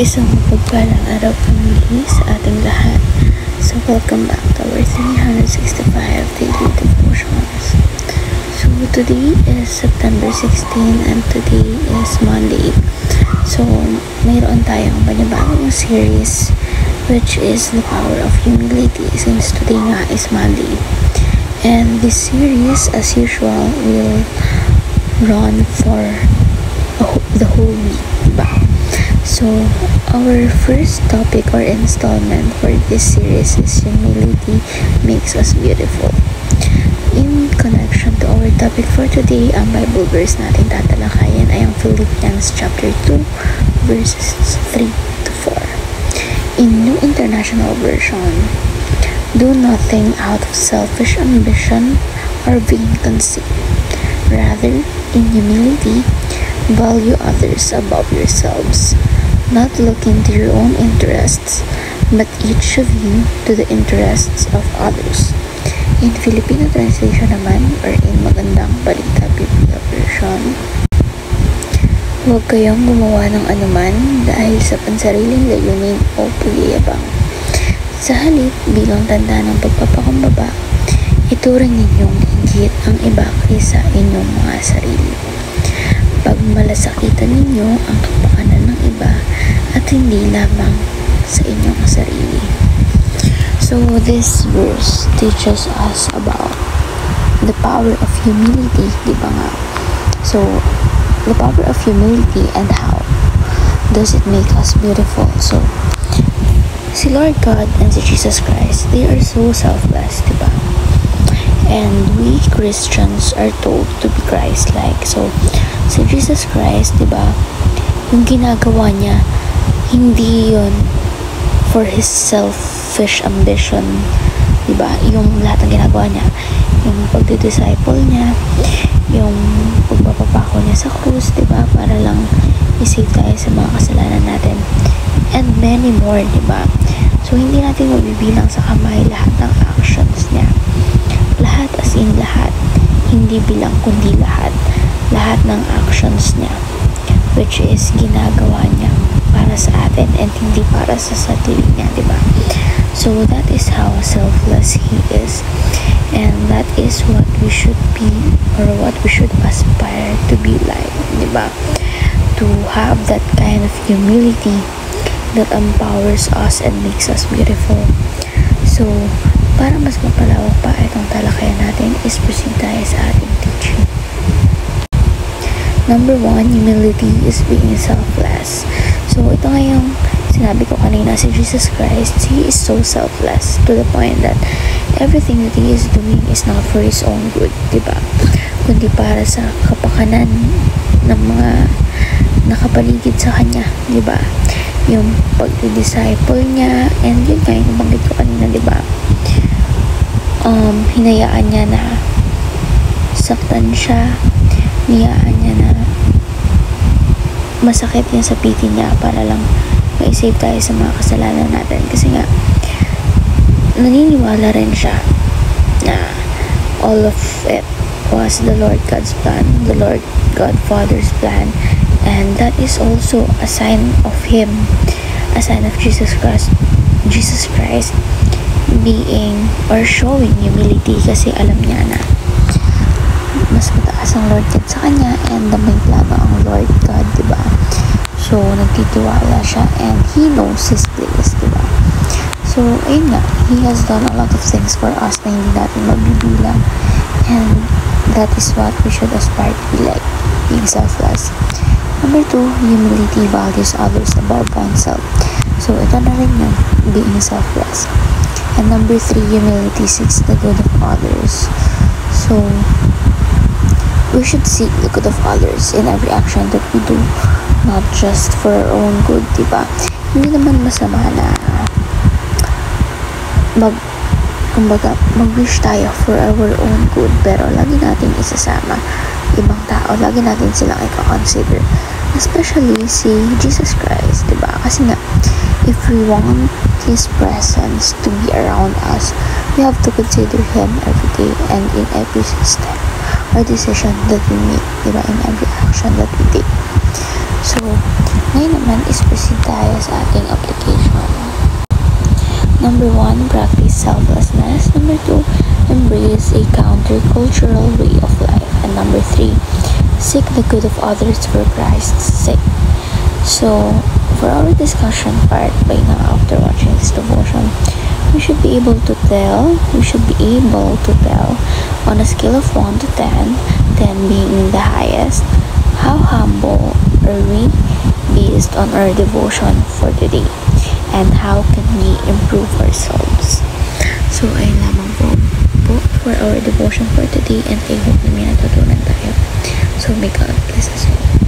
Isang mapagpalang araw po muli sa ating lahat. So, welcome back to our 365 daily devotions. So, today is September 16 and today is Monday. So, mayroon tayong panibagong series which is the power of humility since today nga is Monday. And this series, as usual, will run for the whole week, diba? So, our first topic or installment for this series is humility makes us beautiful. In connection to our topic for today, ang Bible verse natin tatalakayin ay ang Philippians chapter 2, verses 3 to 4. In New International Version, do nothing out of selfish ambition or vain conceit. Rather, in humility, value others above yourselves, not looking to your own interests, but each of you to the interests of others. In Filipino translation naman, or in Magandang Balita Biblia version, huwag kayong gumawa ng anuman dahil sa pansariling layunin o pagyayabang. Sa halip, bilang tanda ng pagpapakumbaba, ituring ninyong higit ang iba kaysa inyong mga sarili. Pagmalasakitan ninyo ang kapakanan ng iba at hindi lamang sa inyong sarili. So this verse teaches us about the power of humility, di ba nga? So the power of humility and how does it make us beautiful? So si Lord God and si Jesus Christ, they are so selfless, di ba? And we Christians are told to be Christ-like. So si Jesus Christ, di ba, yung ginagawa niya, hindi yun for his selfish ambition, di ba? Yung lahat ng ginagawa niya, yung pagdi-disciple niya, yung pagpapapako niya sa krus, di ba? Para lang isave tayo sa mga kasalanan natin. And many more, di ba? So hindi natin mabibilang sa kamay lahat ng actions niya. Lahat as in lahat. Hindi bilang kundi lahat. Lahat ng actions niya, which is ginagawa niya para sa atin and hindi para sa sarili niya, diba? So that is how selfless he is, and that is what we should be, or what we should aspire to be like, diba? To have that kind of humility that empowers us and makes us beautiful. So para mas mapalawak pa itong talakayan natin, is proceed tayo sa ating teaching. Number 1, humility is being selfless. So, ito nga yung sinabi ko kanina, si Jesus Christ, he is so selfless to the point that everything that he is doing is not for his own good, diba? Kundi para sa kapakanan ng mga nakapaligid sa kanya, diba? Yung pag-disciple niya, and yun nga yung banggit ko kanina, diba? Hinayaan niya na saktan siya, hinayaan niya na masakit yung sapitin niya para lang ma-save tayo sa mga kasalanan natin. Kasi nga, naniniwala rin siya na all of it was the Lord God's plan, the Lord God Father's plan, and that is also a sign of Him, a sign of Jesus Christ being or showing humility, kasi alam niya na mas mataas ang Lord God sa kanya and may plano ang Lord God, diba? So nagtitiwala siya and he knows his place, diba? So ayun nga, he has done a lot of things for us na hindi natin mabibilang, and that is what we should aspire to be like, being selfless. Number 2, humility values others above oneself. So ito na rin yung being selfless. And number 3, humility seeks the good of others. So we should seek the good of others in every action that we do, not just for our own good, diba? Hindi naman masama na mag-wish tayo for our own good, pero lagi natin isasama ibang tao, lagi natin silang i-consider, especially si Jesus Christ, diba? Kasi nga, if we want His presence to be around us, we have to consider Him every day and in every step or decision that we make, diba? In every action that we take. So Ngayon naman is proceed tayo sa ating application. Number 1, practice selflessness. Number 2, embrace a countercultural way of life. And number 3, seek the good of others for Christ's sake. So, for our discussion part by now after watching this devotion, we should be able to tell on a scale of 1 to 10, 10 being the highest, how humble are we based on our devotion for today, and how can we improve ourselves. So, ayun lamang po for our devotion for today, and I hope na may natutunan tayo. So, may God bless us all.